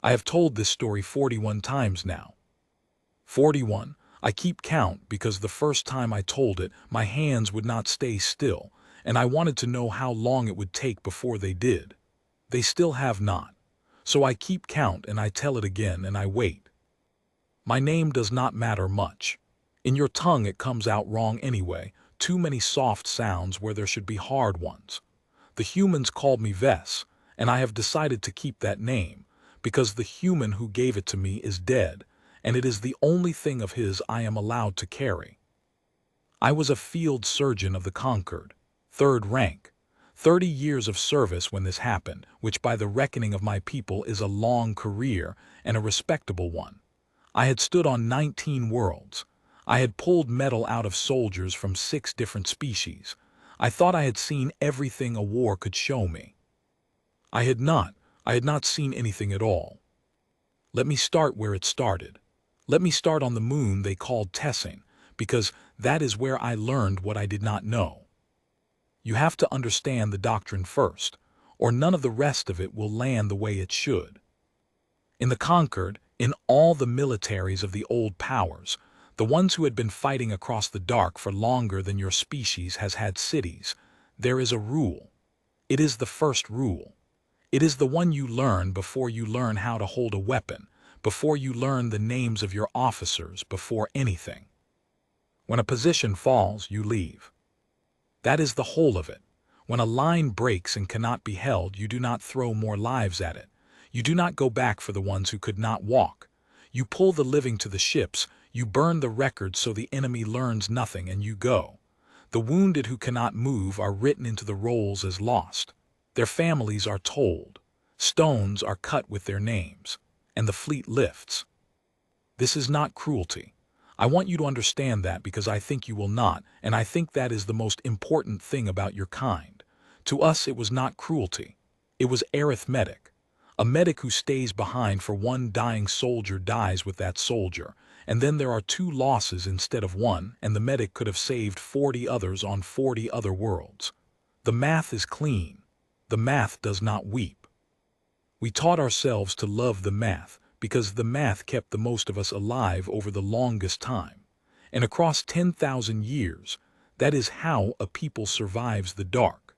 I have told this story 41 times now. 41. I keep count because the first time I told it, my hands would not stay still, and I wanted to know how long it would take before they did. They still have not. So I keep count and I tell it again and I wait. My name does not matter much. In your tongue it comes out wrong anyway, too many soft sounds where there should be hard ones. The humans called me Vess, and I have decided to keep that name, because the human who gave it to me is dead, and it is the only thing of his I am allowed to carry. I was a field surgeon of the Concord, 3rd rank, 30 years of service when this happened, which by the reckoning of my people is a long career and a respectable one. I had stood on 19 worlds. I had pulled metal out of soldiers from 6 different species. I thought I had seen everything a war could show me. I had not seen anything at all. Let me start where it started. Let me start on the moon they called Tessin, because that is where I learned what I did not know. You have to understand the doctrine first, or none of the rest of it will land the way it should. In the Concord, in all the militaries of the old powers, the ones who had been fighting across the dark for longer than your species has had cities, there is a rule. It is the first rule. It is the one you learn before you learn how to hold a weapon, before you learn the names of your officers, before anything. When a position falls, you leave. That is the whole of it. When a line breaks and cannot be held, you do not throw more lives at it. You do not go back for the ones who could not walk. You pull the living to the ships, you burn the records so the enemy learns nothing, and you go. The wounded who cannot move are written into the rolls as lost. Their families are told. Stones are cut with their names, and the fleet lifts. This is not cruelty. I want you to understand that because I think you will not, and I think that is the most important thing about your kind. To us it was not cruelty. It was arithmetic. A medic who stays behind for one dying soldier dies with that soldier, and then there are 2 losses instead of 1, and the medic could have saved 40 others on 40 other worlds. The math is clean. The math does not weep. We taught ourselves to love the math because the math kept the most of us alive over the longest time. And across 10,000 years, that is how a people survives the dark.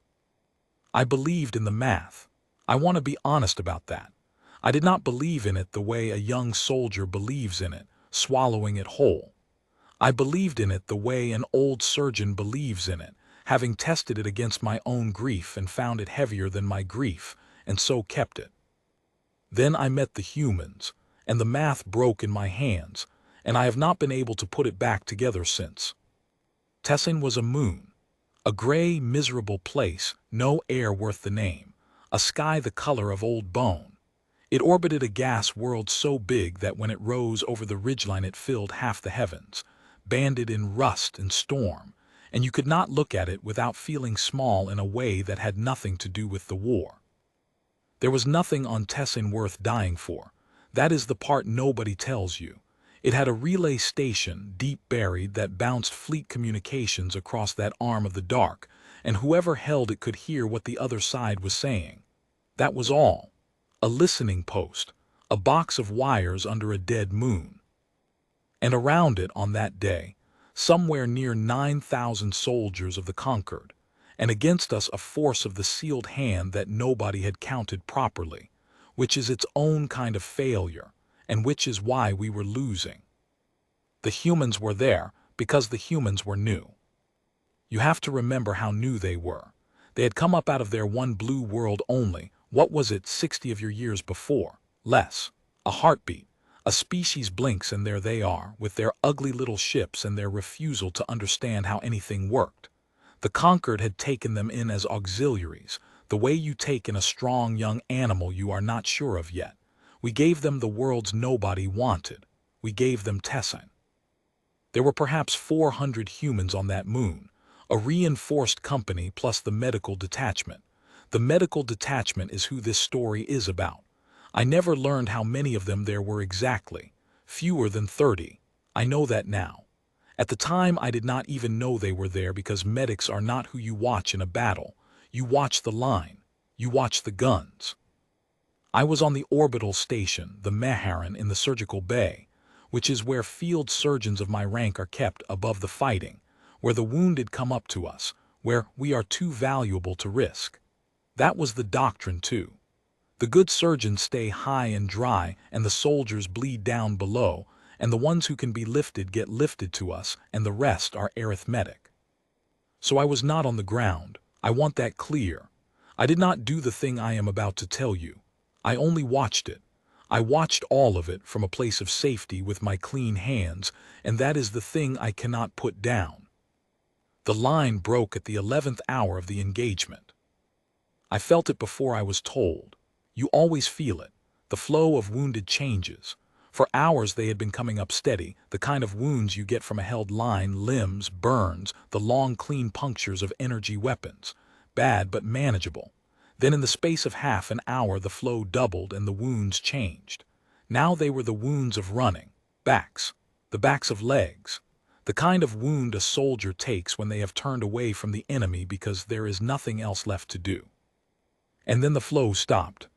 I believed in the math. I want to be honest about that. I did not believe in it the way a young soldier believes in it, swallowing it whole. I believed in it the way an old surgeon believes in it, having tested it against my own grief and found it heavier than my grief, and so kept it. Then I met the humans, and the math broke in my hands, and I have not been able to put it back together since. Tessin was a moon, a gray, miserable place, no air worth the name, a sky the color of old bone. It orbited a gas world so big that when it rose over the ridgeline it filled half the heavens, banded in rust and storm, and you could not look at it without feeling small in a way that had nothing to do with the war. There was nothing on Tessin worth dying for. That is the part nobody tells you. It had a relay station, deep buried, that bounced fleet communications across that arm of the dark, and whoever held it could hear what the other side was saying. That was all. A listening post, a box of wires under a dead moon. And around it on that day, somewhere near 9,000 soldiers of the Concord, and against us a force of the sealed hand that nobody had counted properly, which is its own kind of failure, and which is why we were losing. The humans were there because the humans were new. You have to remember how new they were. They had come up out of their one blue world only, what was it, 60 of your years before? Less. A heartbeat. A species blinks and there they are, with their ugly little ships and their refusal to understand how anything worked. The Concord had taken them in as auxiliaries, the way you take in a strong young animal you are not sure of yet. We gave them the worlds nobody wanted. We gave them Tessin. There were perhaps 400 humans on that moon, a reinforced company plus the medical detachment. The medical detachment is who this story is about. I never learned how many of them there were exactly. Fewer than 30. I know that now. At the time I did not even know they were there because medics are not who you watch in a battle. You watch the line. You watch the guns. I was on the orbital station, the Meharan in the surgical bay, which is where field surgeons of my rank are kept above the fighting, where the wounded come up to us, where we are too valuable to risk. That was the doctrine too. The good surgeons stay high and dry, and the soldiers bleed down below, and the ones who can be lifted get lifted to us, and the rest are arithmetic. So I was not on the ground. I want that clear. I did not do the thing I am about to tell you. I only watched it. I watched all of it from a place of safety with my clean hands, and that is the thing I cannot put down. The line broke at the 11th hour of the engagement. I felt it before I was told. You always feel it. The flow of wounded changes. For hours they had been coming up steady, the kind of wounds you get from a held line, limbs, burns, the long clean punctures of energy weapons. Bad but manageable. Then in the space of half an hour the flow doubled and the wounds changed. Now they were the wounds of running, backs, the backs of legs. The kind of wound a soldier takes when they have turned away from the enemy because there is nothing else left to do. And then the flow stopped.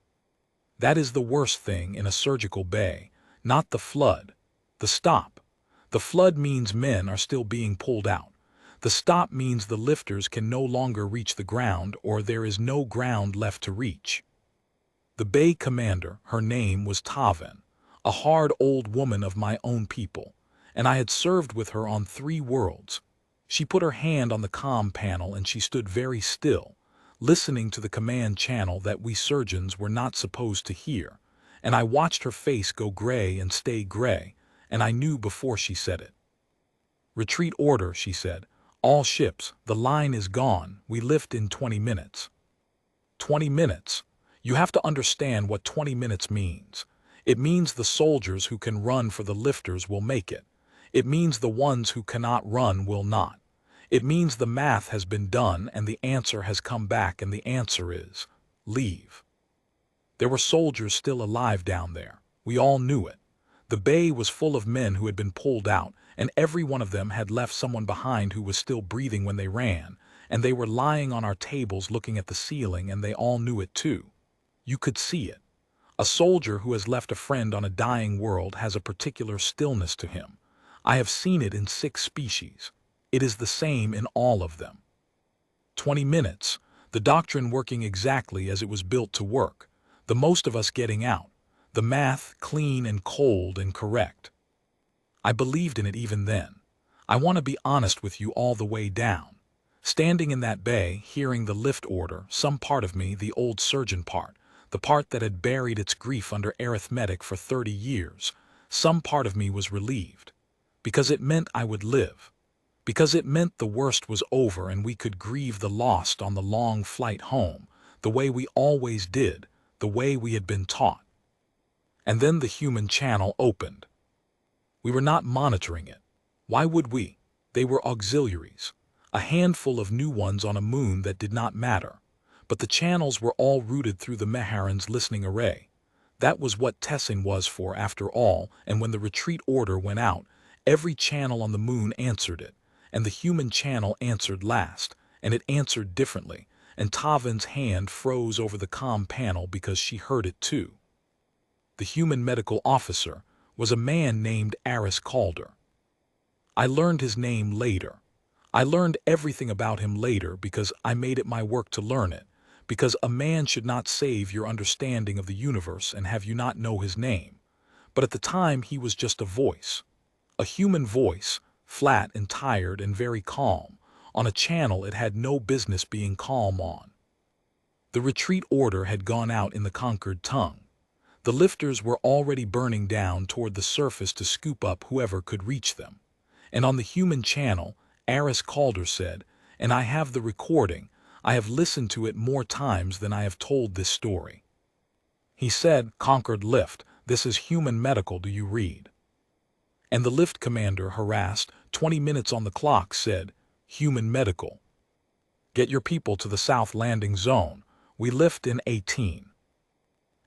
That is the worst thing in a surgical bay, not the flood, the stop. The flood means men are still being pulled out. The stop means the lifters can no longer reach the ground or there is no ground left to reach. The bay commander, her name was Taven, a hard old woman of my own people, and I had served with her on 3 worlds. She put her hand on the comm panel and she stood very still, listening to the command channel that we surgeons were not supposed to hear, and I watched her face go gray and stay gray, and I knew before she said it. "Retreat order," she said. "All ships, the line is gone, we lift in 20 minutes. 20 minutes. You have to understand what 20 minutes means. It means the soldiers who can run for the lifters will make it. It means the ones who cannot run will not. It means the math has been done and the answer has come back, and the answer is, leave." There were soldiers still alive down there. We all knew it. The bay was full of men who had been pulled out, and every one of them had left someone behind who was still breathing when they ran, and they were lying on our tables looking at the ceiling, and they all knew it too. You could see it. A soldier who has left a friend on a dying world has a particular stillness to him. I have seen it in 6 species. It is the same in all of them. 20 minutes, the doctrine working exactly as it was built to work, the most of us getting out, the math clean and cold and correct. I believed in it even then. I want to be honest with you all the way down. Standing in that bay, hearing the lift order, some part of me, the old surgeon part, the part that had buried its grief under arithmetic for 30 years, some part of me was relieved. Because it meant I would live. Because it meant the worst was over and we could grieve the lost on the long flight home, the way we always did, the way we had been taught. And then the human channel opened. We were not monitoring it. Why would we? They were auxiliaries, a handful of new ones on a moon that did not matter. But the channels were all routed through the Meharan's listening array. That was what Tessin was for after all, and when the retreat order went out, every channel on the moon answered it, and the human channel answered last, and it answered differently, and Tavin's hand froze over the comm panel because she heard it too. The human medical officer was a man named Aris Calder. I learned his name later. I learned everything about him later because I made it my work to learn it, because a man should not save your understanding of the universe and have you not know his name. But at the time he was just a voice. A human voice, flat and tired and very calm, on a channel it had no business being calm on. The retreat order had gone out in the conquered tongue. The lifters were already burning down toward the surface to scoop up whoever could reach them. And on the human channel, Aris Calder said, and I have the recording, I have listened to it more times than I have told this story. He said, "Conquered lift, this is human medical, do you read?" And the lift commander, harassed, 20 minutes on the clock, said, "Human medical. Get your people to the south landing zone. We lift in 18.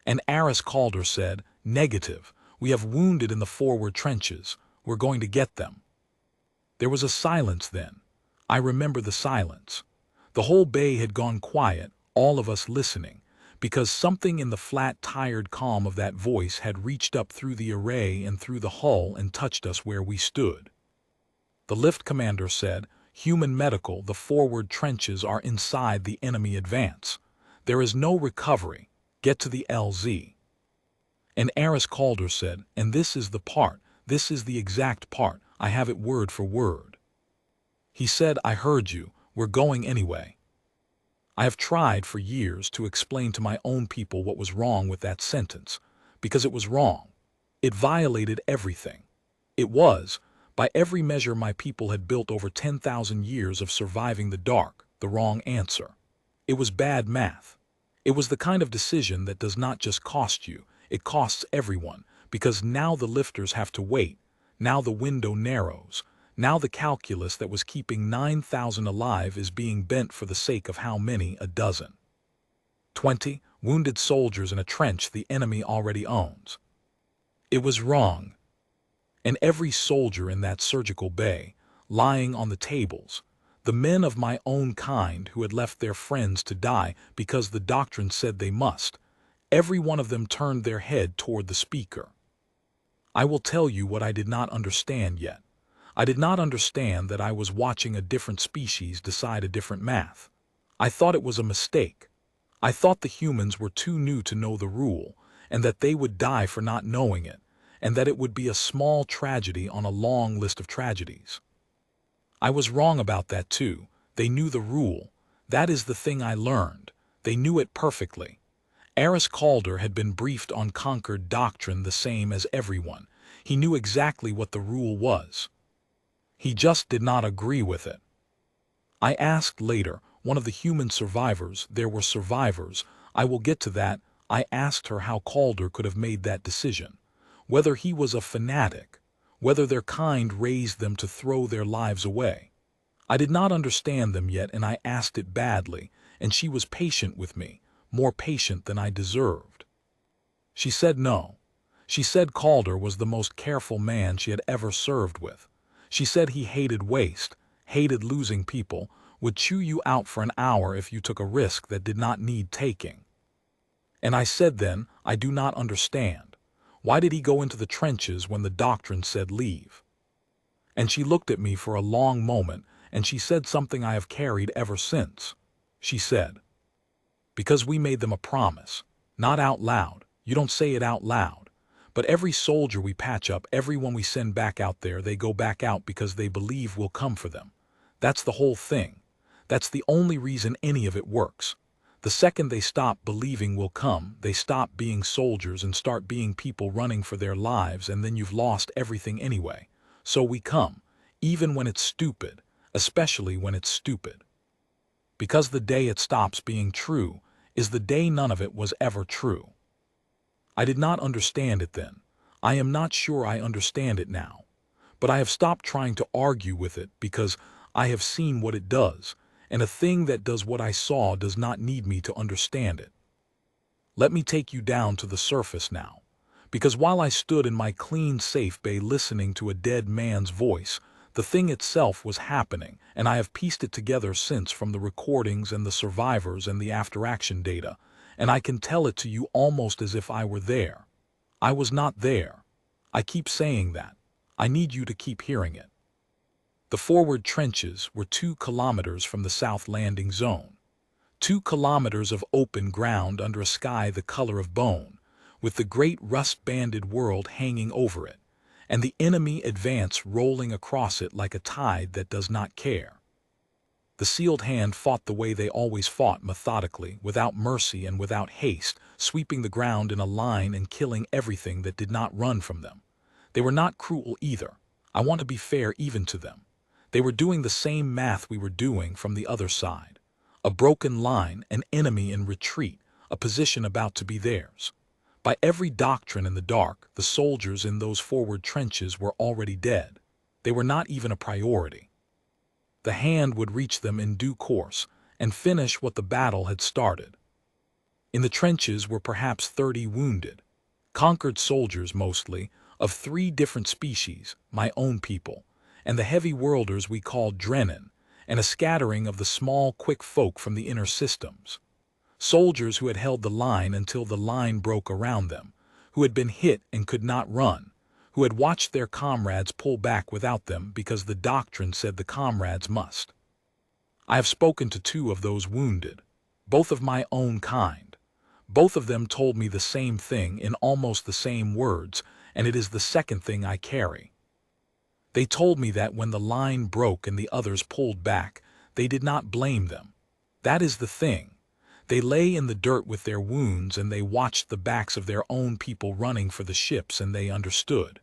And Aris Calder said, "Negative. We have wounded in the forward trenches. We're going to get them." There was a silence then. I remember the silence. The whole bay had gone quiet, all of us listening, because something in the flat, tired calm of that voice had reached up through the array and through the hull and touched us where we stood. The lift commander said, "Human medical, the forward trenches are inside the enemy advance. There is no recovery. Get to the LZ." And Aris Calder said, "And this is the part, this is the exact part, I have it word for word." He said, "I heard you, we're going anyway." I have tried for years to explain to my own people what was wrong with that sentence, because it was wrong. It violated everything. It was, by every measure my people had built over 10,000 years of surviving the dark, the wrong answer. It was bad math. It was the kind of decision that does not just cost you, it costs everyone, because now the lifters have to wait, now the window narrows, now the calculus that was keeping 9,000 alive is being bent for the sake of how many? A dozen. 20 wounded soldiers in a trench the enemy already owns. It was wrong. And every soldier in that surgical bay, lying on the tables, the men of my own kind who had left their friends to die because the doctrine said they must, every one of them turned their head toward the speaker. I will tell you what I did not understand yet. I did not understand that I was watching a different species decide a different math. I thought it was a mistake. I thought the humans were too new to know the rule, and that they would die for not knowing it, and that it would be a small tragedy on a long list of tragedies. I was wrong about that too. They knew the rule. That is the thing I learned. They knew it perfectly. Aris Calder had been briefed on conquered doctrine the same as everyone. He knew exactly what the rule was. He just did not agree with it. I asked later, one of the human survivors, there were survivors, I will get to that, I asked her how Calder could have made that decision, whether he was a fanatic, whether their kind raised them to throw their lives away. I did not understand them yet, and I asked it badly, and she was patient with me, more patient than I deserved. She said no. She said Calder was the most careful man she had ever served with. She said he hated waste, hated losing people, would chew you out for an hour if you took a risk that did not need taking. And I said then, I do not understand. Why did he go into the trenches when the doctrine said leave? And she looked at me for a long moment, and she said something I have carried ever since. She said, "Because we made them a promise, not out loud, you don't say it out loud. But every soldier we patch up, everyone we send back out there, they go back out because they believe we'll come for them. That's the whole thing. That's the only reason any of it works. The second they stop believing we'll come, they stop being soldiers and start being people running for their lives, and then you've lost everything anyway. So we come, even when it's stupid, especially when it's stupid. Because the day it stops being true is the day none of it was ever true." I did not understand it then. I am not sure I understand it now. But I have stopped trying to argue with it because I have seen what it does, and a thing that does what I saw does not need me to understand it. Let me take you down to the surface now, because while I stood in my clean safe bay listening to a dead man's voice, the thing itself was happening, and I have pieced it together since from the recordings and the survivors and the after-action data, and I can tell it to you almost as if I were there. I was not there. I keep saying that. I need you to keep hearing it. The forward trenches were 2 kilometers from the south landing zone. 2 kilometers of open ground under a sky the color of bone, with the great rust-banded world hanging over it, and the enemy advance rolling across it like a tide that does not care. The sealed hand fought the way they always fought, methodically, without mercy and without haste, sweeping the ground in a line and killing everything that did not run from them. They were not cruel either. I want to be fair even to them. They were doing the same math we were doing from the other side. A broken line, an enemy in retreat, a position about to be theirs. By every doctrine in the dark, the soldiers in those forward trenches were already dead. They were not even a priority. The hand would reach them in due course and finish what the battle had started. In the trenches were perhaps 30 wounded, conquered soldiers mostly, of 3 different species, my own people, and the heavy worlders we called Drennan, and a scattering of the small, quick folk from the inner systems. Soldiers who had held the line until the line broke around them, who had been hit and could not run, who had watched their comrades pull back without them because the doctrine said the comrades must. I have spoken to 2 of those wounded, both of my own kind. Both of them told me the same thing in almost the same words, and it is the second thing I carry. They told me that when the line broke and the others pulled back, they did not blame them. That is the thing. They lay in the dirt with their wounds and they watched the backs of their own people running for the ships, and they understood.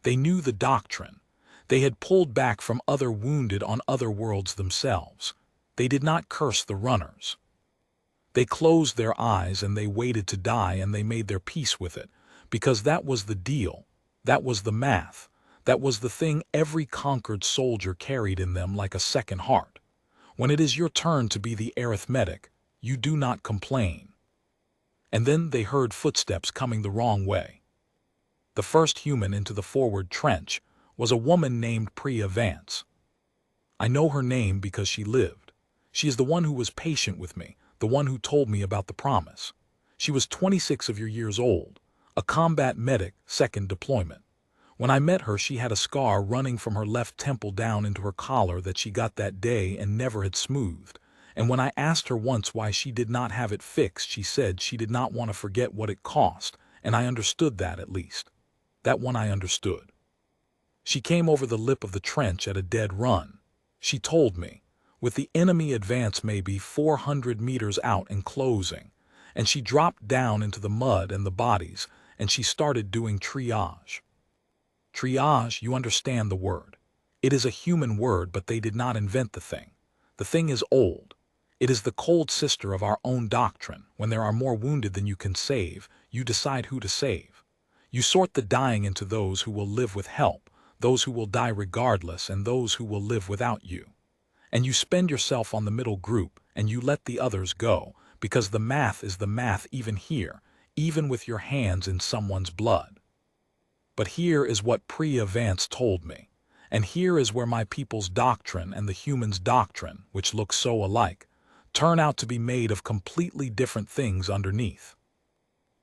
They knew the doctrine. They had pulled back from other wounded on other worlds themselves. They did not curse the runners. They closed their eyes and they waited to die, and they made their peace with it, because that was the deal. That was the math. That was the thing every conquered soldier carried in them like a second heart. When it is your turn to be the arithmetic, you do not complain. And then they heard footsteps coming the wrong way. The first human into the forward trench was a woman named Priya Vance. I know her name because she lived. She is the one who was patient with me, the one who told me about the promise. She was 26 years old, a combat medic, second deployment. When I met her, she had a scar running from her left temple down into her collar that she got that day and never had smoothed. And when I asked her once why she did not have it fixed, she said she did not want to forget what it cost, and I understood that at least. That one I understood. She came over the lip of the trench at a dead run. She told me, with the enemy advance maybe 400 meters out and closing, and she dropped down into the mud and the bodies, and she started doing triage. Triage, you understand the word. It is a human word, but they did not invent the thing. The thing is old. It is the cold sister of our own doctrine. When there are more wounded than you can save, you decide who to save. You sort the dying into those who will live with help, those who will die regardless, and those who will live without you. And you spend yourself on the middle group, and you let the others go, because the math is the math even here, even with your hands in someone's blood. But here is what Priya Vance told me, and here is where my people's doctrine and the human's doctrine, which look so alike, turn out to be made of completely different things underneath.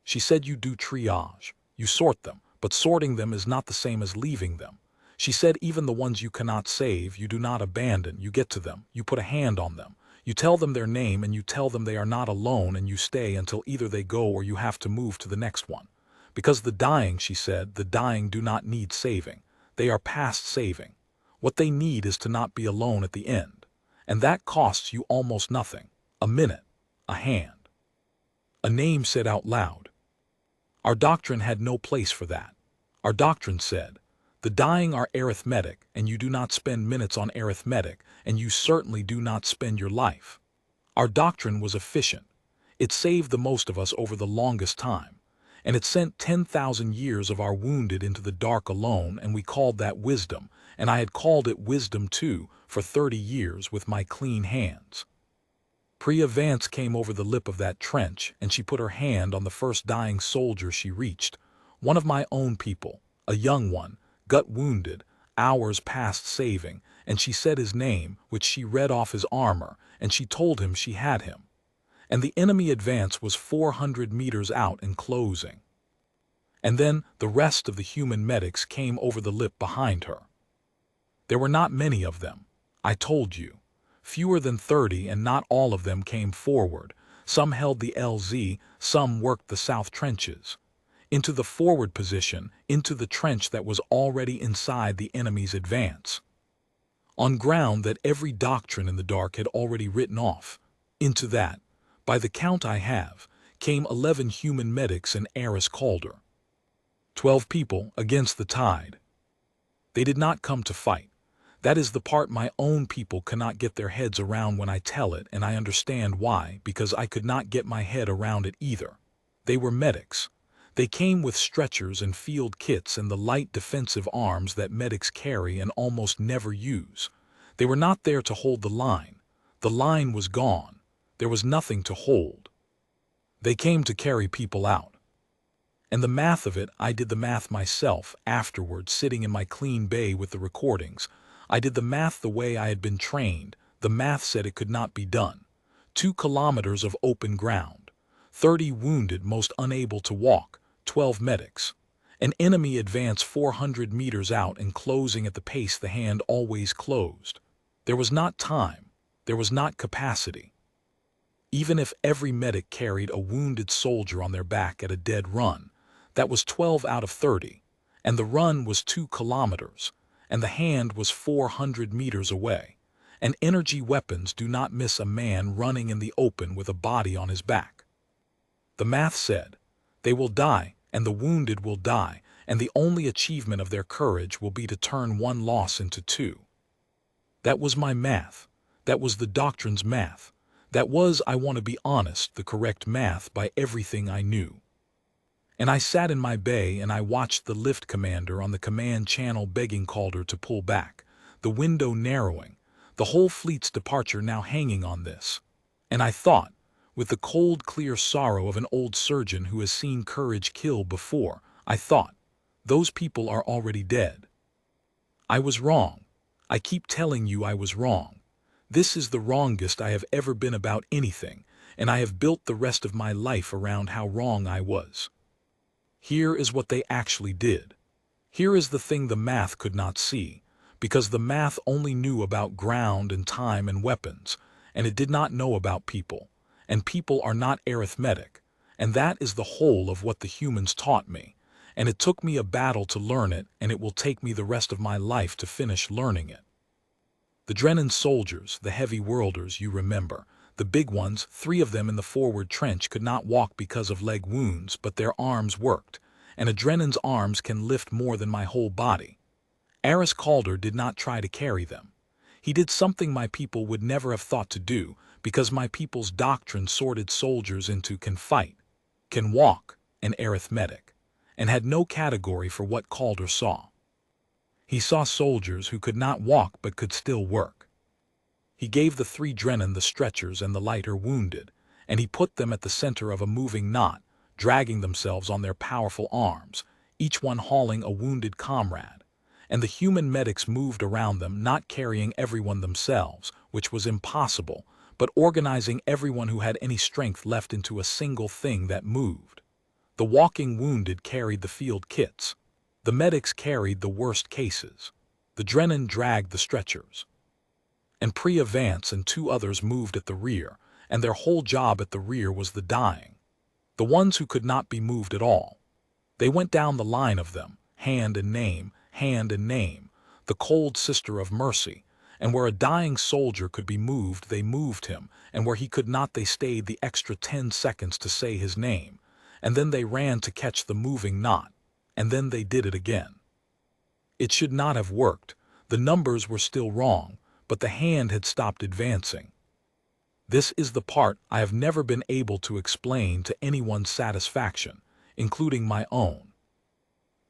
She said you do triage, you sort them, but sorting them is not the same as leaving them. She said even the ones you cannot save, you do not abandon, you get to them, you put a hand on them, you tell them their name, and you tell them they are not alone, and you stay until either they go or you have to move to the next one. Because the dying, she said, the dying do not need saving. They are past saving. What they need is to not be alone at the end. And that costs you almost nothing. A minute, a hand. A name said out loud. Our doctrine had no place for that. Our doctrine said, the dying are arithmetic, and you do not spend minutes on arithmetic, and you certainly do not spend your life. Our doctrine was efficient. It saved the most of us over the longest time. And it sent 10,000 years of our wounded into the dark alone, and we called that wisdom, and I had called it wisdom too, for 30 years with my clean hands. Priya Vance came over the lip of that trench, and she put her hand on the first dying soldier she reached, one of my own people, a young one, gut wounded, hours past saving, and she said his name, which she read off his armor, and she told him she had him. And the enemy advance was 400 meters out and closing. And then the rest of the human medics came over the lip behind her. There were not many of them, I told you. Fewer than 30, and not all of them came forward. Some held the LZ, some worked the south trenches. Into the forward position, into the trench that was already inside the enemy's advance. On ground that every doctrine in the dark had already written off. Into that, by the count I have, came 11 human medics and Eris Calder. 12 people against the tide. They did not come to fight. That is the part my own people cannot get their heads around when I tell it, and I understand why, because I could not get my head around it either. They were medics. They came with stretchers and field kits and the light defensive arms that medics carry and almost never use. They were not there to hold the line. The line was gone. There was nothing to hold. They came to carry people out. And the math of it, I did the math myself afterwards, sitting in my clean bay with the recordings. I did the math the way I had been trained. The math said it could not be done. 2 kilometers of open ground, 30 wounded, most unable to walk, 12 medics. An enemy advance 400 meters out and closing at the pace the hand always closed. There was not time, there was not capacity. Even if every medic carried a wounded soldier on their back at a dead run, that was 12 out of 30, and the run was 2 kilometers, and the hand was 400 meters away. And energy weapons do not miss a man running in the open with a body on his back. The math said, they will die, and the wounded will die, and the only achievement of their courage will be to turn one loss into two. That was my math. That was the doctrine's math. That was, I want to be honest, the correct math by everything I knew. And I sat in my bay and I watched the lift commander on the command channel begging Calder to pull back, the window narrowing, the whole fleet's departure now hanging on this. And I thought, with the cold, clear sorrow of an old surgeon who has seen courage kill before, I thought, those people are already dead. I was wrong. I keep telling you I was wrong. This is the wrongest I have ever been about anything, and I have built the rest of my life around how wrong I was. Here is what they actually did. Here is the thing the math could not see, because the math only knew about ground and time and weapons, and it did not know about people, and people are not arithmetic, and that is the whole of what the humans taught me, and it took me a battle to learn it, and it will take me the rest of my life to finish learning it. The Drennan soldiers, the heavy worlders, you remember, the big ones, 3 of them in the forward trench, could not walk because of leg wounds, but their arms worked, and a Drennan's arms can lift more than my whole body. Aris Calder did not try to carry them. He did something my people would never have thought to do, because my people's doctrine sorted soldiers into can fight, can walk, and arithmetic, and had no category for what Calder saw. He saw soldiers who could not walk but could still work. He gave the 3 Drennan the stretchers and the lighter wounded, and he put them at the center of a moving knot, dragging themselves on their powerful arms, each one hauling a wounded comrade, and the human medics moved around them, not carrying everyone themselves, which was impossible, but organizing everyone who had any strength left into a single thing that moved. The walking wounded carried the field kits. The medics carried the worst cases. The Drennan dragged the stretchers. And Pre-Avance and 2 others moved at the rear, and their whole job at the rear was the dying. The ones who could not be moved at all. They went down the line of them, hand and name, the cold sister of mercy, and where a dying soldier could be moved, they moved him, and where he could not, they stayed the extra 10 seconds to say his name, and then they ran to catch the moving knot, and then they did it again. It should not have worked. The numbers were still wrong, but the hand had stopped advancing. This is the part I have never been able to explain to anyone's satisfaction, including my own.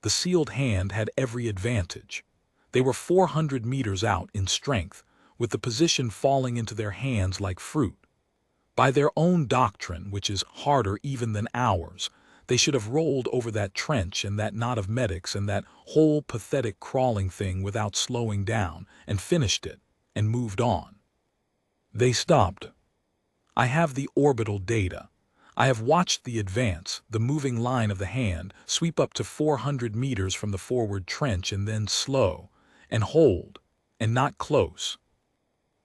The sealed hand had every advantage. They were 400 meters out in strength, with the position falling into their hands like fruit. By their own doctrine, which is harder even than ours, they should have rolled over that trench and that knot of medics and that whole pathetic crawling thing without slowing down, and finished it, and moved on. They stopped. I have the orbital data. I have watched the advance, the moving line of the hand, sweep up to 400 meters from the forward trench and then slow, and hold, and not close.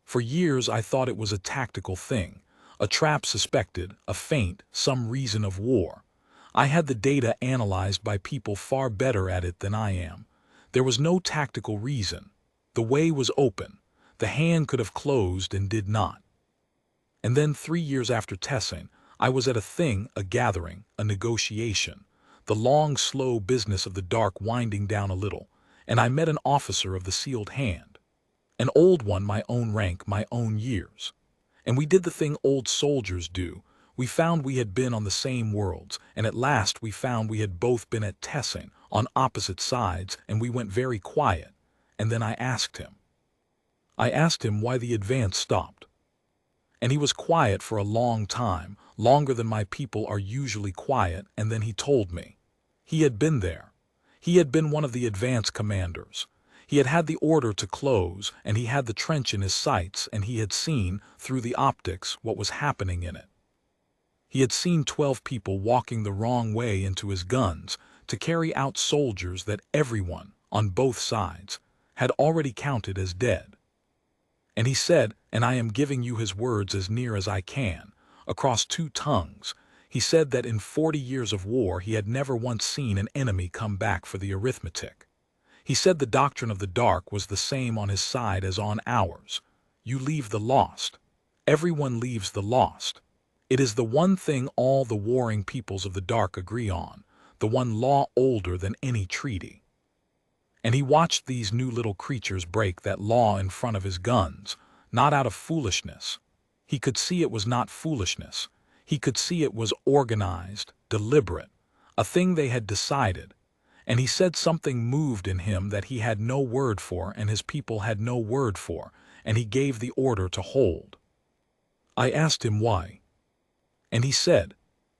For years I thought it was a tactical thing, a trap suspected, a feint, some reason of war. I had the data analyzed by people far better at it than I am. There was no tactical reason. The way was open. The hand could have closed and did not. And then 3 years after Tessin, I was at a thing, a gathering, a negotiation, the long, slow business of the dark winding down a little, and I met an officer of the sealed hand, an old one, my own rank, my own years. And we did the thing old soldiers do. We found we had been on the same worlds, and at last we found we had both been at Tessin, on opposite sides, and we went very quiet, and then I asked him. I asked him why the advance stopped. And he was quiet for a long time, longer than my people are usually quiet, and then he told me. He had been there. He had been one of the advance commanders. He had had the order to close, and he had the trench in his sights, and he had seen, through the optics, what was happening in it. He had seen 12 people walking the wrong way into his guns to carry out soldiers that everyone, on both sides, had already counted as dead. And he said, and I am giving you his words as near as I can, across 2 tongues, he said that in 40 years of war he had never once seen an enemy come back for the arithmetic. He said the doctrine of the dark was the same on his side as on ours. You leave the lost. Everyone leaves the lost. It is the one thing all the warring peoples of the dark agree on, the one law older than any treaty. And he watched these new little creatures break that law in front of his guns, not out of foolishness. He could see it was not foolishness. He could see it was organized, deliberate, a thing they had decided. And he said something moved in him that he had no word for and his people had no word for, and he gave the order to hold. I asked him why. And he said,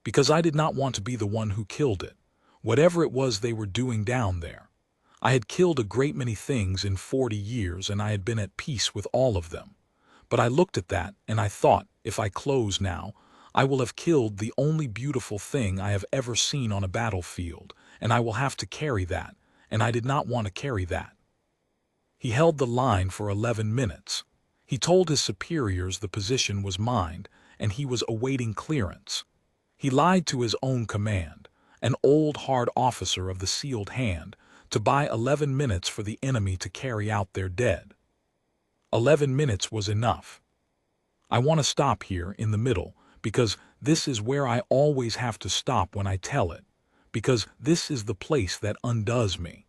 because I did not want to be the one who killed it, whatever it was they were doing down there. I had killed a great many things in 40 years and I had been at peace with all of them. But I looked at that and I thought, if I close now, I will have killed the only beautiful thing I have ever seen on a battlefield, and I will have to carry that, and I did not want to carry that. He held the line for 11 minutes. He told his superiors the position was mine, and he was awaiting clearance. He lied to his own command, an old hard officer of the sealed hand, to buy 11 minutes for the enemy to carry out their dead. 11 minutes was enough. I want to stop here in the middle, because this is where I always have to stop when I tell it, because this is the place that undoes me.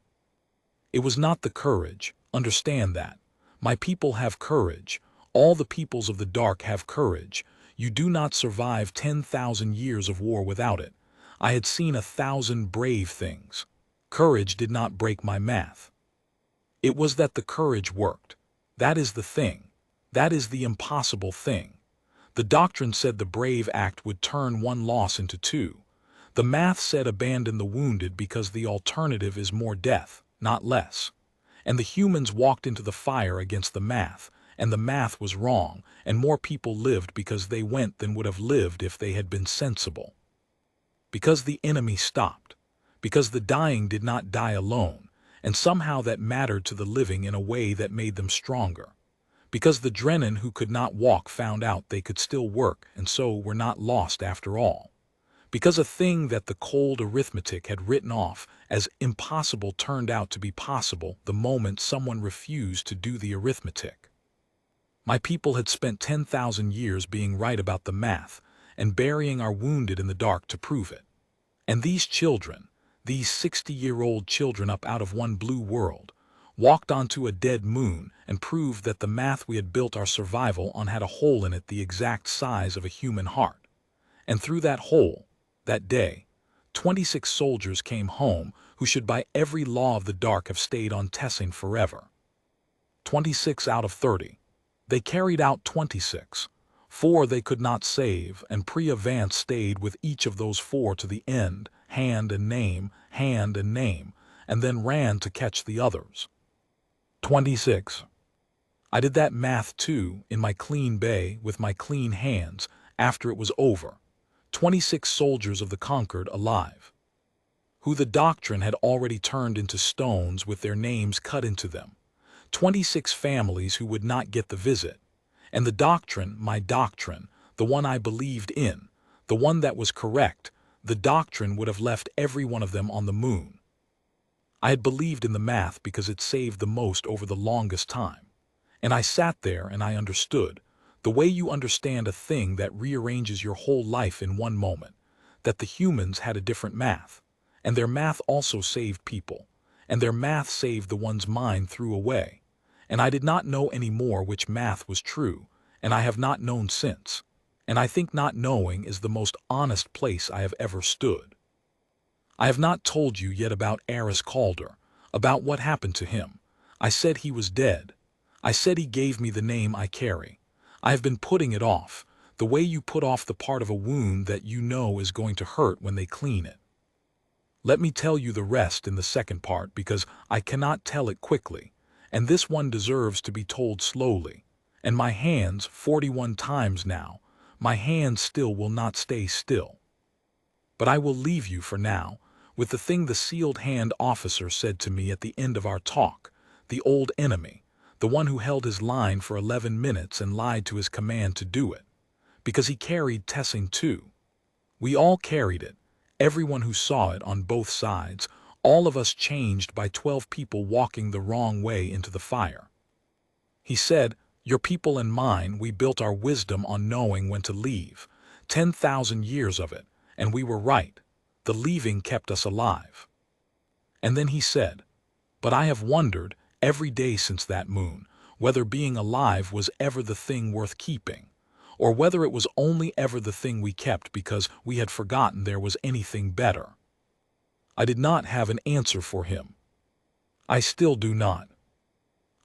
It was not the courage, understand that. My people have courage, all the peoples of the dark have courage. You do not survive 10,000 years of war without it. I had seen 1,000 brave things. Courage did not break my math. It was that the courage worked. That is the thing. That is the impossible thing. The doctrine said the brave act would turn 1 loss into 2. The math said abandon the wounded because the alternative is more death, not less. And the humans walked into the fire against the math, and the math was wrong, and more people lived because they went than would have lived if they had been sensible. Because the enemy stopped. Because the dying did not die alone, and somehow that mattered to the living in a way that made them stronger. Because the Drennan who could not walk found out they could still work and so were not lost after all. Because a thing that the cold arithmetic had written off as impossible turned out to be possible the moment someone refused to do the arithmetic. My people had spent 10,000 years being right about the math and burying our wounded in the dark to prove it. And these children, these 60-year-old children up out of one blue world, walked onto a dead moon and proved that the math we had built our survival on had a hole in it the exact size of a human heart. And through that hole, that day, 26 soldiers came home who should by every law of the dark have stayed on Tessin forever. 26 out of 30. They carried out 26. 4 they could not save, and Pre-Avance stayed with each of those 4 to the end, hand and name, and then ran to catch the others. 26. I did that math too, in my clean bay, with my clean hands, after it was over. 26 soldiers of the conquered alive, who the doctrine had already turned into stones with their names cut into them. 26 families who would not get the visit. And the doctrine, my doctrine, the one I believed in, the one that was correct, the doctrine would have left every one of them on the moon. I had believed in the math because it saved the most over the longest time. And I sat there and I understood, the way you understand a thing that rearranges your whole life in one moment, that the humans had a different math, and their math also saved people, and their math saved the one's mind threw away. And I did not know any more which math was true, and I have not known since. And I think not knowing is the most honest place I have ever stood. I have not told you yet about Aris Calder, about what happened to him. I said he was dead. I said he gave me the name I carry. I have been putting it off, the way you put off the part of a wound that you know is going to hurt when they clean it. Let me tell you the rest in the second part because I cannot tell it quickly, and this one deserves to be told slowly. And my hands, 41 times now, my hands still will not stay still. But I will leave you for now with the thing the sealed hand officer said to me at the end of our talk, the old enemy, the one who held his line for 11 minutes and lied to his command to do it, because he carried Tessing too. We all carried it, everyone who saw it on both sides, all of us changed by 12 people walking the wrong way into the fire. He said, "Your people and mine, we built our wisdom on knowing when to leave, 10,000 years of it, and we were right. The leaving kept us alive." And then he said, "But I have wondered, every day since that moon, whether being alive was ever the thing worth keeping, or whether it was only ever the thing we kept because we had forgotten there was anything better." I did not have an answer for him. I still do not.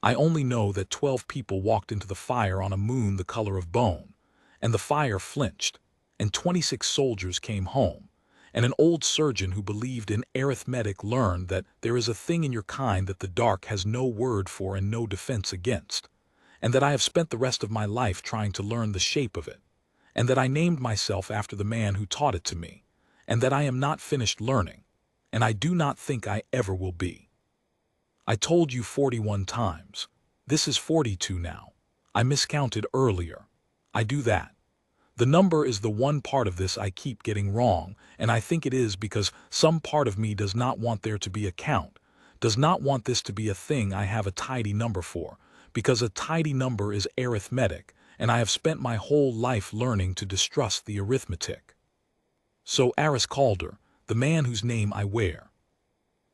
I only know that 12 people walked into the fire on a moon the color of bone, and the fire flinched, and 26 soldiers came home, and an old surgeon who believed in arithmetic learned that there is a thing in your kind that the dark has no word for and no defense against, and that I have spent the rest of my life trying to learn the shape of it, and that I named myself after the man who taught it to me, and that I am not finished learning, and I do not think I ever will be. I told you 41 times. This is 42 now. I miscounted earlier. I do that. The number is the one part of this I keep getting wrong, and I think it is because some part of me does not want there to be a count, does not want this to be a thing I have a tidy number for, because a tidy number is arithmetic, and I have spent my whole life learning to distrust the arithmetic. So Aris Calder, the man whose name I wear.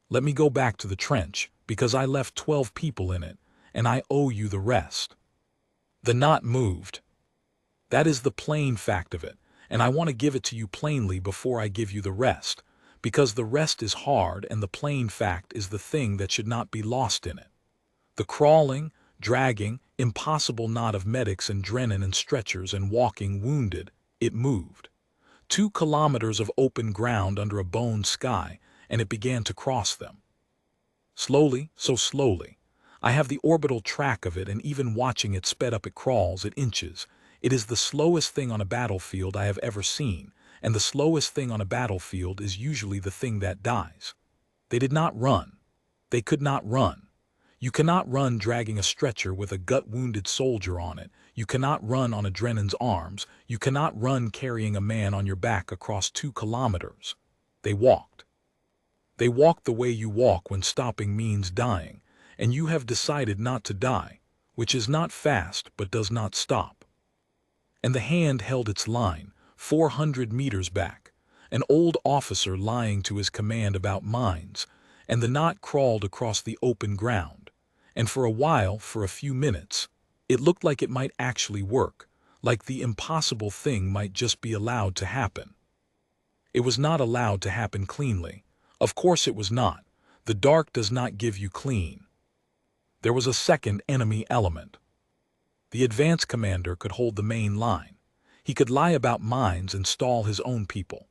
Let me go back to the trench, because I left 12 people in it, and I owe you the rest. The knot moved. That is the plain fact of it, and I want to give it to you plainly before I give you the rest, because the rest is hard and the plain fact is the thing that should not be lost in it. The crawling, dragging, impossible knot of medics and Drennan and stretchers and walking wounded, it moved. 2 kilometers of open ground under a bone sky, and it began to cross them. Slowly, so slowly. I have the orbital track of it, and even watching it sped up it crawls, it inches. It is the slowest thing on a battlefield I have ever seen, and the slowest thing on a battlefield is usually the thing that dies. They did not run. They could not run. You cannot run dragging a stretcher with a gut-wounded soldier on it. You cannot run on a Drennan's arms. You cannot run carrying a man on your back across 2 kilometers. They walked. They walked the way you walk when stopping means dying, and you have decided not to die, which is not fast but does not stop. And the hand held its line, 400 meters back, an old officer lying to his command about mines, and the knot crawled across the open ground, and for a while, for a few minutes, it looked like it might actually work, like the impossible thing might just be allowed to happen. It was not allowed to happen cleanly. Of course it was not. The dark does not give you clean. There was a second enemy element. The advance commander could hold the main line. He could lie about mines and stall his own people.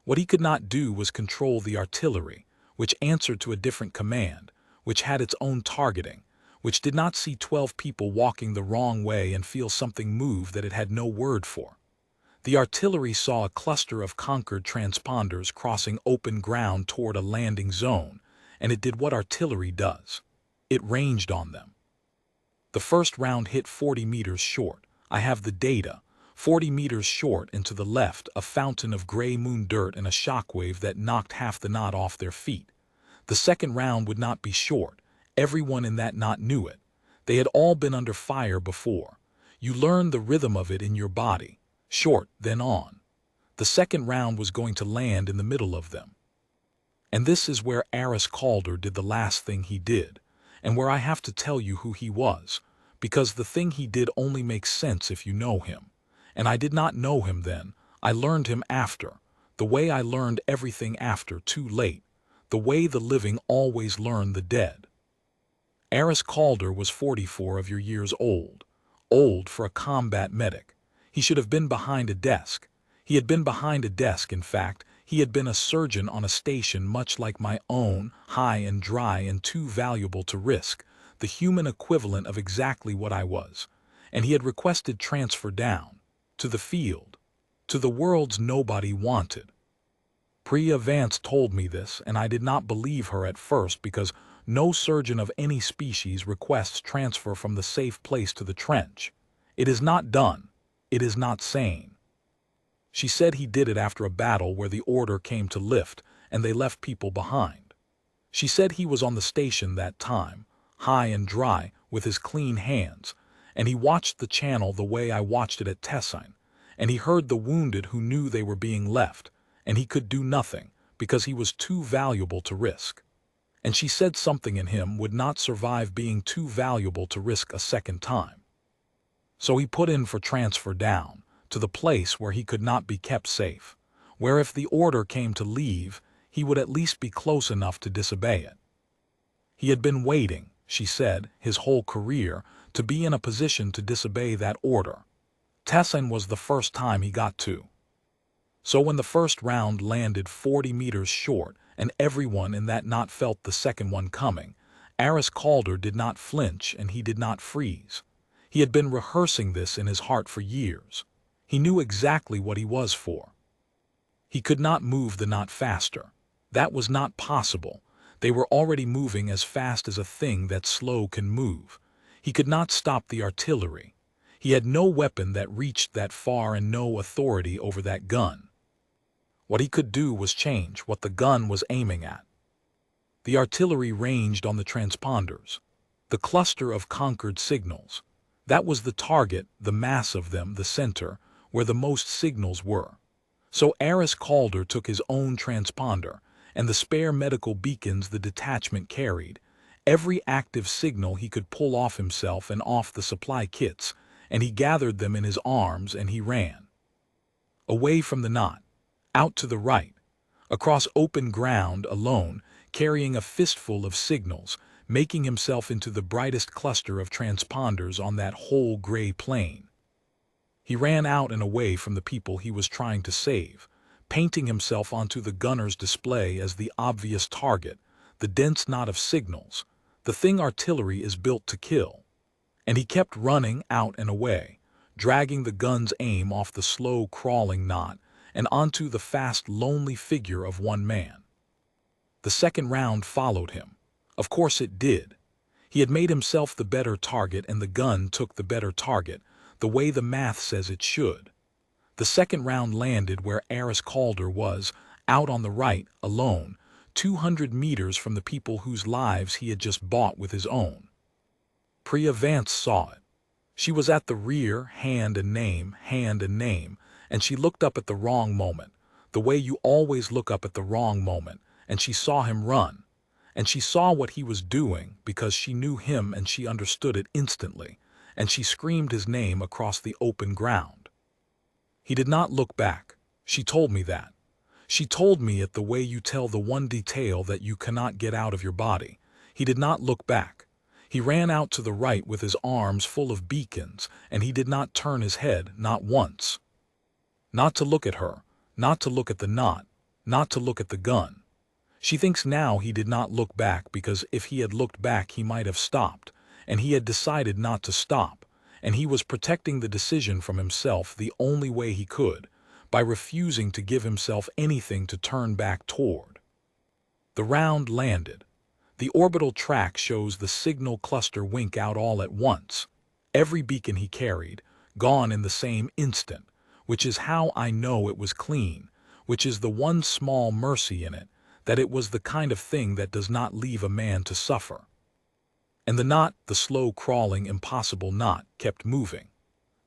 What he could not do was control the artillery, which answered to a different command, which had its own targeting, which did not see 12 people walking the wrong way and feel something move that it had no word for. The artillery saw a cluster of conquered transponders crossing open ground toward a landing zone, and it did what artillery does. It ranged on them. The first round hit 40 meters short. I have the data. 40 meters short and to the left, a fountain of gray moon dirt and a shockwave that knocked half the knot off their feet. The second round would not be short. Everyone in that knot knew it. They had all been under fire before. You learn the rhythm of it in your body. Short, then on. The second round was going to land in the middle of them. And this is where Aris Calder did the last thing he did, and where I have to tell you who he was, because the thing he did only makes sense if you know him. And I did not know him then. I learned him after, the way I learned everything after, too late, the way the living always learn the dead. Aris Calder was 44 of your years old for a combat medic. He should have been behind a desk. He had been behind a desk, in fact. He had been a surgeon on a station much like my own, high and dry and too valuable to risk. the human equivalent of exactly what I was, and he had requested transfer down, to the field, to the worlds nobody wanted. Priya Vance told me this, and I did not believe her at first because no surgeon of any species requests transfer from the safe place to the trench. It is not done. It is not sane. She said he did it after a battle where the order came to lift, and they left people behind. She said he was on the station that time, high and dry, with his clean hands, and he watched the channel the way I watched it at Tessin, and he heard the wounded who knew they were being left, and he could do nothing because he was too valuable to risk. And she said something in him would not survive being too valuable to risk a second time. So he put in for transfer down, to the place where he could not be kept safe, where if the order came to leave, he would at least be close enough to disobey it. He had been waiting, she said, his whole career, to be in a position to disobey that order. Tessin was the first time he got to. So when the first round landed 40 meters short, and everyone in that knot felt the second one coming, Aris Calder did not flinch and he did not freeze. He had been rehearsing this in his heart for years. He knew exactly what he was for. He could not move the knot faster. That was not possible. They were already moving as fast as a thing that slow can move. He could not stop the artillery. He had no weapon that reached that far and no authority over that gun. What he could do was change what the gun was aiming at. The artillery ranged on the transponders, the cluster of conquered signals. That was the target, the mass of them, the center, where the most signals were. So Aris Calder took his own transponder, and the spare medical beacons the detachment carried, every active signal he could pull off himself and off the supply kits, and he gathered them in his arms and he ran. Away from the knot, out to the right, across open ground alone, carrying a fistful of signals, making himself into the brightest cluster of transponders on that whole gray plain. He ran out and away from the people he was trying to save, painting himself onto the gunner's display as the obvious target, the dense knot of signals, the thing artillery is built to kill. And he kept running out and away, dragging the gun's aim off the slow crawling knot and onto the fast lonely figure of one man. The second round followed him. Of course it did. He had made himself the better target and the gun took the better target, the way the math says it should. The second round landed where Aris Calder was, out on the right, alone, 200 meters from the people whose lives he had just bought with his own. Priya Vance saw it. She was at the rear, hand and name, and she looked up at the wrong moment, the way you always look up at the wrong moment, and she saw him run. And she saw what he was doing because she knew him and she understood it instantly, and she screamed his name across the open ground. He did not look back. She told me that. She told me it the way you tell the one detail that you cannot get out of your body. He did not look back. He ran out to the right with his arms full of beacons, and he did not turn his head, not once. Not to look at her, not to look at the knot, not to look at the gun. She thinks now he did not look back because if he had looked back he might have stopped, and he had decided not to stop, and he was protecting the decision from himself the only way he could, by refusing to give himself anything to turn back toward. The round landed. The orbital track shows the signal cluster wink out all at once. Every beacon he carried, gone in the same instant, which is how I know it was clean, which is the one small mercy in it, that it was the kind of thing that does not leave a man to suffer. And the knot, the slow crawling impossible knot, kept moving.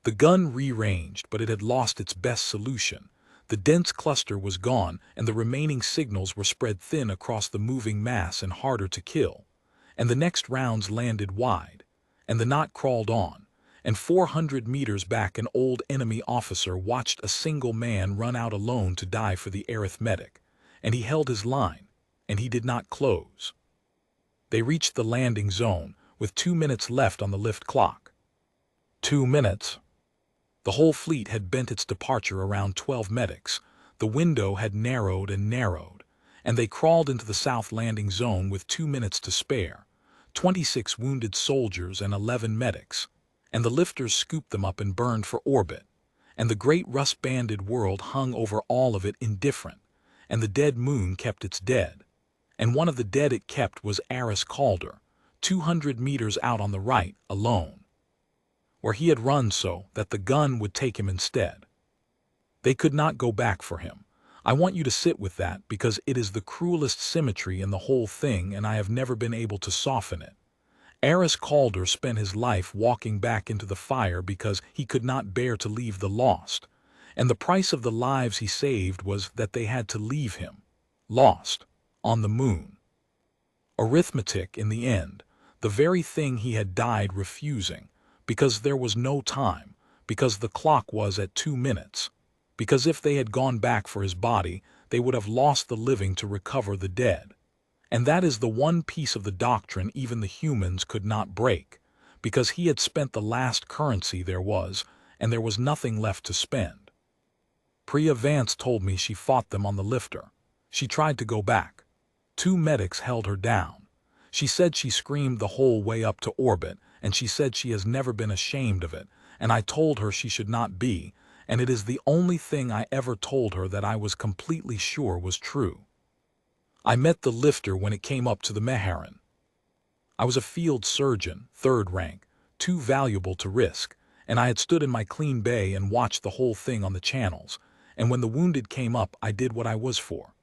The gun re-ranged, but it had lost its best solution. The dense cluster was gone, and the remaining signals were spread thin across the moving mass and harder to kill. And the next rounds landed wide, and the knot crawled on, and 400 meters back an old enemy officer watched a single man run out alone to die for the arithmetic, and he held his line, and he did not close. They reached the landing zone, with 2 minutes left on the lift clock. 2 minutes. The whole fleet had bent its departure around 12 medics. The window had narrowed and narrowed, and they crawled into the south landing zone with 2 minutes to spare. 26 wounded soldiers and 11 medics, and the lifters scooped them up and burned for orbit, and the great rust-banded world hung over all of it indifferent, and the dead moon kept its dead, and one of the dead it kept was Aris Calder, 200 meters out on the right, alone, where he had run so that the gun would take him instead. They could not go back for him. I want you to sit with that because it is the cruelest symmetry in the whole thing, and I have never been able to soften it. Aris Calder spent his life walking back into the fire because he could not bear to leave the lost, and the price of the lives he saved was that they had to leave him, lost, on the moon. Arithmetic in the end, the very thing he had died refusing, because there was no time, because the clock was at 2 minutes, because if they had gone back for his body, they would have lost the living to recover the dead. And that is the one piece of the doctrine even the humans could not break, because he had spent the last currency there was, and there was nothing left to spend. Priya Vance told me she fought them on the lifter. She tried to go back. 2 medics held her down. She said she screamed the whole way up to orbit, and she said she has never been ashamed of it, and I told her she should not be, and it is the only thing I ever told her that I was completely sure was true. I met the lifter when it came up to the Meharan. I was a field surgeon, 3rd rank, too valuable to risk, and I had stood in my clean bay and watched the whole thing on the channels, and when the wounded came up I did what I was for.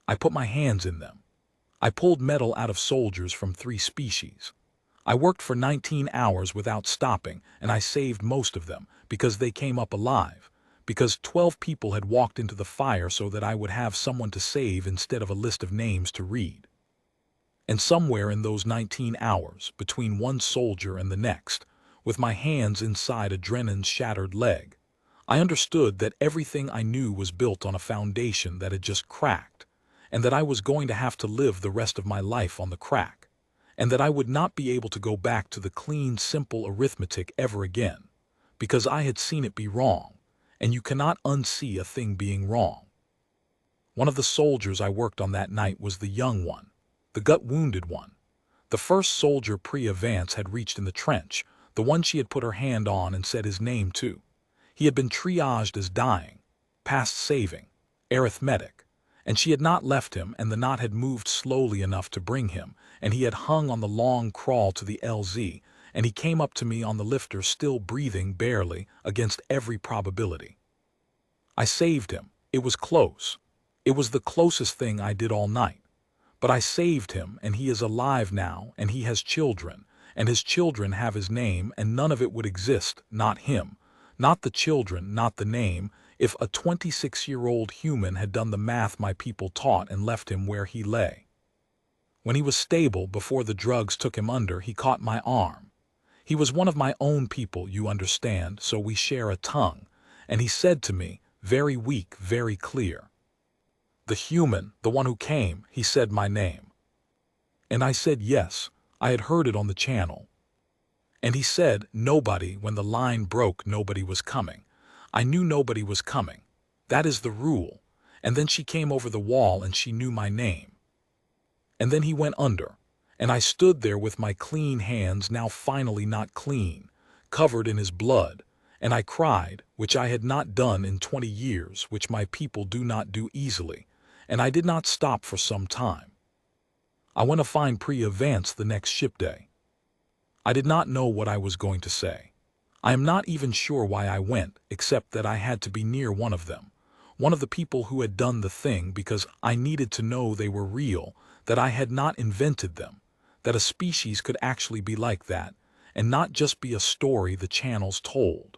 I put my hands in them. I pulled metal out of soldiers from 3 species. I worked for 19 hours without stopping, and I saved most of them, because they came up alive, because 12 people had walked into the fire so that I would have someone to save instead of a list of names to read. And somewhere in those 19 hours, between one soldier and the next, with my hands inside a Drennan's shattered leg, I understood that everything I knew was built on a foundation that had just cracked, and that I was going to have to live the rest of my life on the crack, and that I would not be able to go back to the clean, simple arithmetic ever again, because I had seen it be wrong, and you cannot unsee a thing being wrong. One of the soldiers I worked on that night was the young one, the gut-wounded one. The first soldier Priya Vance had reached in the trench, the one she had put her hand on and said his name to. He had been triaged as dying, past saving, arithmetic, and she had not left him, and the knot had moved slowly enough to bring him, and he had hung on the long crawl to the LZ, and he came up to me on the lifter still breathing barely against every probability. I saved him. It was close. It was the closest thing I did all night. But I saved him, and he is alive now, and he has children, and his children have his name, and none of it would exist, not him, not the children, not the name, if a 26-year-old human had done the math my people taught and left him where he lay. When he was stable before the drugs took him under, he caught my arm. He was one of my own people, you understand, so we share a tongue, and he said to me, very weak, very clear, "The human, the one who came," he said my name. And I said yes, I had heard it on the channel. And he said, nobody, when the line broke, nobody was coming. I knew nobody was coming. That is the rule. And then she came over the wall and she knew my name. And then he went under, and I stood there with my clean hands now finally not clean, covered in his blood, and I cried, which I had not done in 20 years, which my people do not do easily, and I did not stop for some time. I went to find Priya Vance the next ship day. I did not know what I was going to say. I am not even sure why I went, except that I had to be near one of them, one of the people who had done the thing, because I needed to know they were real, that I had not invented them, that a species could actually be like that, and not just be a story the channels told.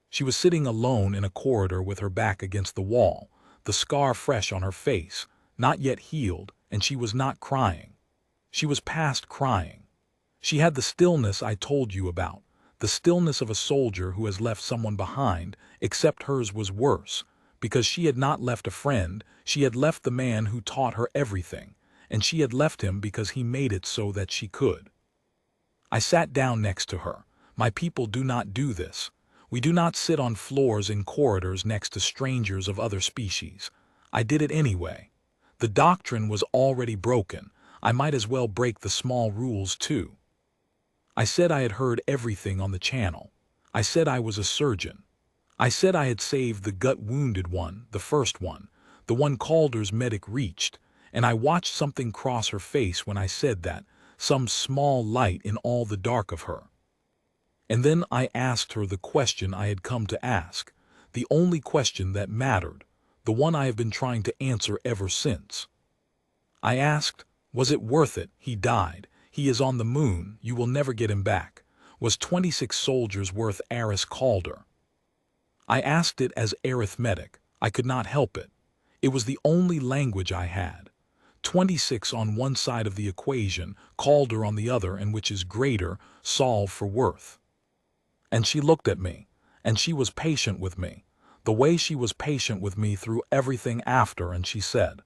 She was sitting alone in a corridor with her back against the wall, the scar fresh on her face, not yet healed, and she was not crying. She was past crying. She had the stillness I told you about, the stillness of a soldier who has left someone behind, except hers was worse, because she had not left a friend, she had left the man who taught her everything, and she had left him because he made it so that she could. I sat down next to her. My people do not do this. We do not sit on floors in corridors next to strangers of other species. I did it anyway. The doctrine was already broken. I might as well break the small rules too. I said I had heard everything on the channel. I said I was a surgeon. I said I had saved the gut-wounded one, the first one, the one Calder's medic reached, and I watched something cross her face when I said that, some small light in all the dark of her. And then I asked her the question I had come to ask, the only question that mattered, the one I have been trying to answer ever since. I asked, was it worth it? He died. He is on the moon. You will never get him back. Was 26 soldiers worth Aris Calder? I asked it as arithmetic. I could not help it. It was the only language I had. 26 on one side of the equation, Calder on the other, and which is greater, solve for worth. And she looked at me, and she was patient with me, the way she was patient with me through everything after, and she said,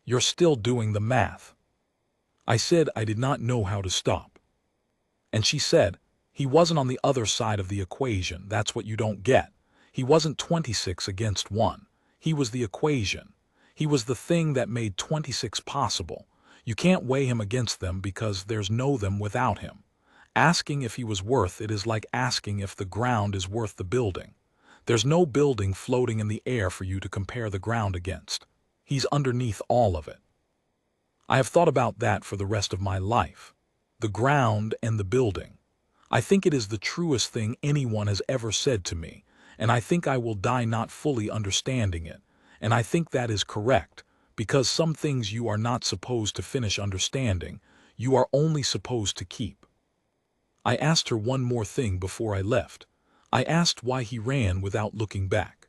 "You're still doing the math." I said I did not know how to stop. And she said, "He wasn't on the other side of the equation, that's what you don't get. He wasn't 26 against 1. He was the equation. He was the thing that made 26 possible. You can't weigh him against them because there's no them without him. Asking if he was worth it is like asking if the ground is worth the building. There's no building floating in the air for you to compare the ground against. He's underneath all of it." I have thought about that for the rest of my life. The ground and the building. I think it is the truest thing anyone has ever said to me, and I think I will die not fully understanding it, and I think that is correct, because some things you are not supposed to finish understanding, you are only supposed to keep. I asked her one more thing before I left. I asked why he ran without looking back.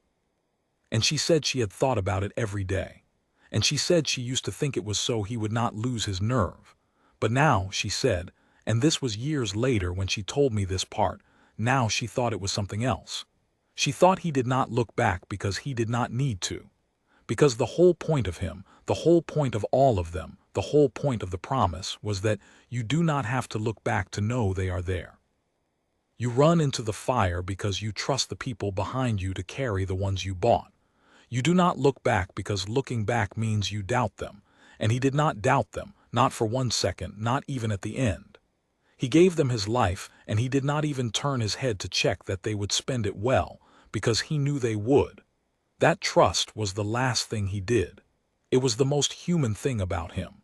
And she said she had thought about it every day. And she said she used to think it was so he would not lose his nerve. But now, she said, and this was years later when she told me this part, now she thought it was something else. She thought he did not look back because he did not need to. Because the whole point of him, the whole point of all of them, the whole point of the promise was that you do not have to look back to know they are there. You run into the fire because you trust the people behind you to carry the ones you bought. You do not look back because looking back means you doubt them, and he did not doubt them, not for 1 second, not even at the end. He gave them his life, and he did not even turn his head to check that they would spend it well, because he knew they would. That trust was the last thing he did. It was the most human thing about him.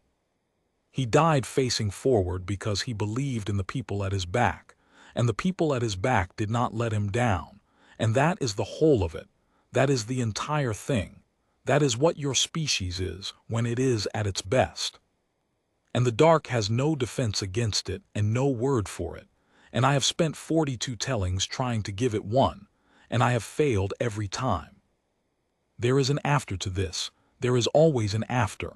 He died facing forward because he believed in the people at his back, and the people at his back did not let him down, and that is the whole of it. That is the entire thing. That is what your species is when it is at its best. And the dark has no defense against it and no word for it, and I have spent 42 tellings trying to give it one, and I have failed every time. There is an after to this. There is always an after.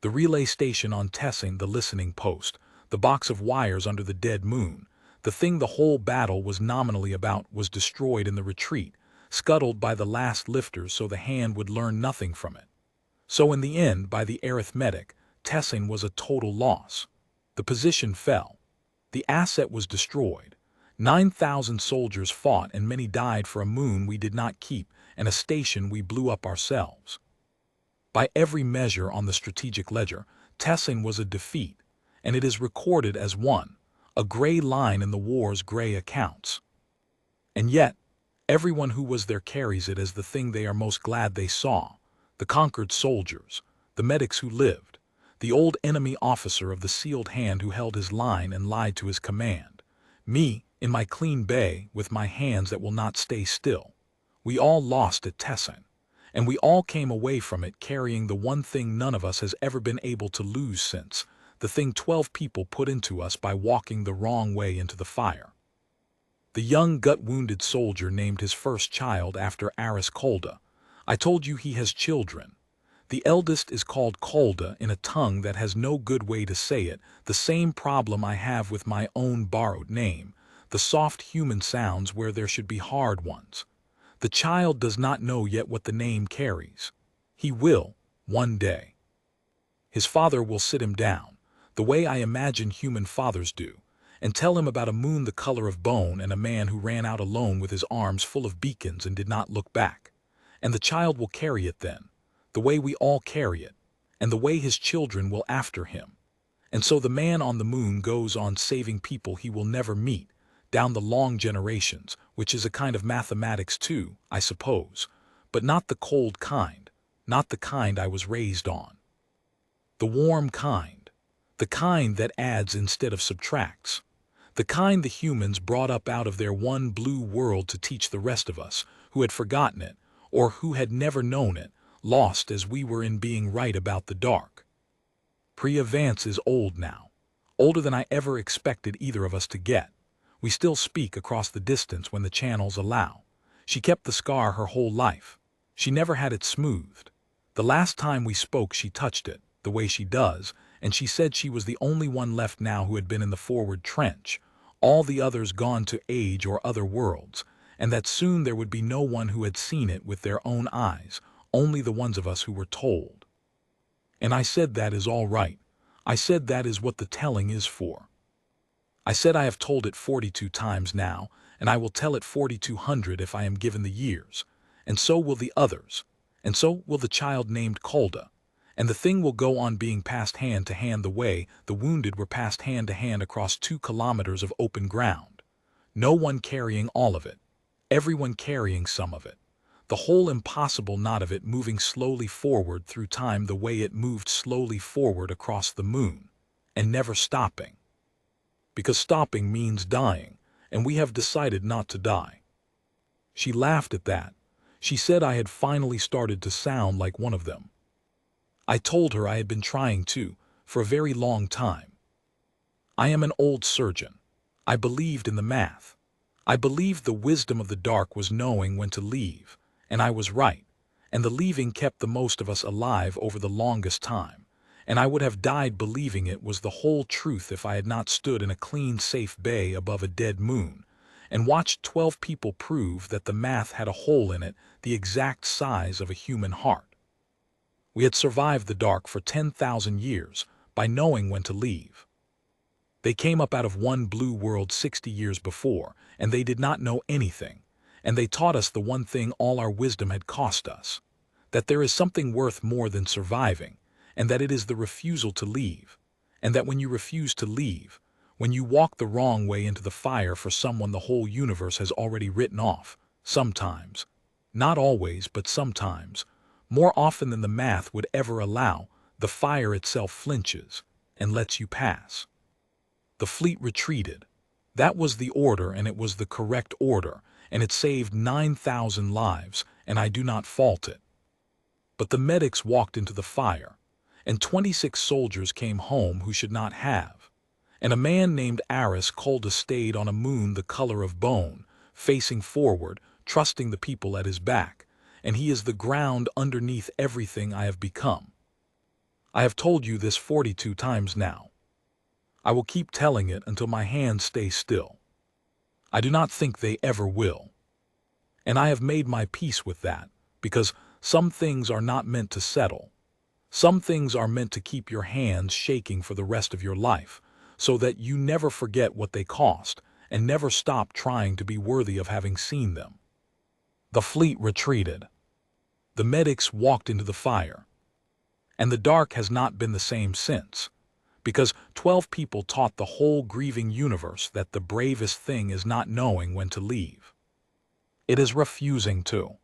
The relay station on Tessin, the listening post, the box of wires under the dead moon, the thing the whole battle was nominally about, was destroyed in the retreat, scuttled by the last lifters so the hand would learn nothing from it. So in the end, by the arithmetic, Tessin was a total loss. The position fell. The asset was destroyed. 9,000 soldiers fought and many died for a moon we did not keep and a station we blew up ourselves. By every measure on the strategic ledger, Tessin was a defeat, and it is recorded as one, a gray line in the war's gray accounts. And yet, everyone who was there carries it as the thing they are most glad they saw, the conquered soldiers, the medics who lived, the old enemy officer of the sealed hand who held his line and lied to his command, me, in my clean bay, with my hands that will not stay still. We all lost at Tessin, and we all came away from it carrying the one thing none of us has ever been able to lose since, the thing 12 people put into us by walking the wrong way into the fire. The young gut-wounded soldier named his first child after Aris Calder. I told you he has children. The eldest is called Calder in a tongue that has no good way to say it, the same problem I have with my own borrowed name, the soft human sounds where there should be hard ones. The child does not know yet what the name carries. He will, one day. His father will sit him down, the way I imagine human fathers do, and tell him about a moon the color of bone and a man who ran out alone with his arms full of beacons and did not look back. And the child will carry it then, the way we all carry it, and the way his children will after him. And so the man on the moon goes on saving people he will never meet, down the long generations, which is a kind of mathematics too, I suppose, but not the cold kind, not the kind I was raised on. The warm kind, the kind that adds instead of subtracts, the kind the humans brought up out of their one blue world to teach the rest of us, who had forgotten it, or who had never known it, lost as we were in being right about the dark. Pre-Avance is old now, older than I ever expected either of us to get. We still speak across the distance when the channels allow. She kept the scar her whole life. She never had it smoothed. The last time we spoke she touched it, the way she does, and she said she was the only one left now who had been in the forward trench, all the others gone to age or other worlds, and that soon there would be no one who had seen it with their own eyes, only the ones of us who were told. And I said that is all right. I said that is what the telling is for. I said I have told it 42 times now, and I will tell it 4,200 if I am given the years, and so will the others, and so will the child named Calda, and the thing will go on being passed hand to hand the way the wounded were passed hand to hand across 2 kilometers of open ground, no one carrying all of it, everyone carrying some of it, the whole impossible knot of it moving slowly forward through time the way it moved slowly forward across the moon, and never stopping. Because stopping means dying, and we have decided not to die. She laughed at that. She said I had finally started to sound like one of them. I told her I had been trying to, for a very long time. I am an old surgeon. I believed in the math. I believed the wisdom of the dark was knowing when to leave, and I was right, and the leaving kept the most of us alive over the longest time, and I would have died believing it was the whole truth if I had not stood in a clean, safe bay above a dead moon, and watched 12 people prove that the math had a hole in it the exact size of a human heart. We had survived the dark for 10,000 years by knowing when to leave. They came up out of one blue world 60 years before, and they did not know anything, and they taught us the one thing all our wisdom had cost us, that there is something worth more than surviving, and that it is the refusal to leave, and that when you refuse to leave, when you walk the wrong way into the fire for someone the whole universe has already written off, sometimes, not always but sometimes, more often than the math would ever allow, the fire itself flinches and lets you pass. The fleet retreated. That was the order, and it was the correct order, and it saved 9,000 lives, and I do not fault it. But the medics walked into the fire, and 26 soldiers came home who should not have, and a man named Aris Calda stayed on a moon the color of bone, facing forward, trusting the people at his back, and he is the ground underneath everything I have become. I have told you this 42 times now. I will keep telling it until my hands stay still. I do not think they ever will. And I have made my peace with that, because some things are not meant to settle. Some things are meant to keep your hands shaking for the rest of your life, so that you never forget what they cost, and never stop trying to be worthy of having seen them. The fleet retreated. The medics walked into the fire. And the dark has not been the same since, because 12 people taught the whole grieving universe that the bravest thing is not knowing when to leave. It is refusing to.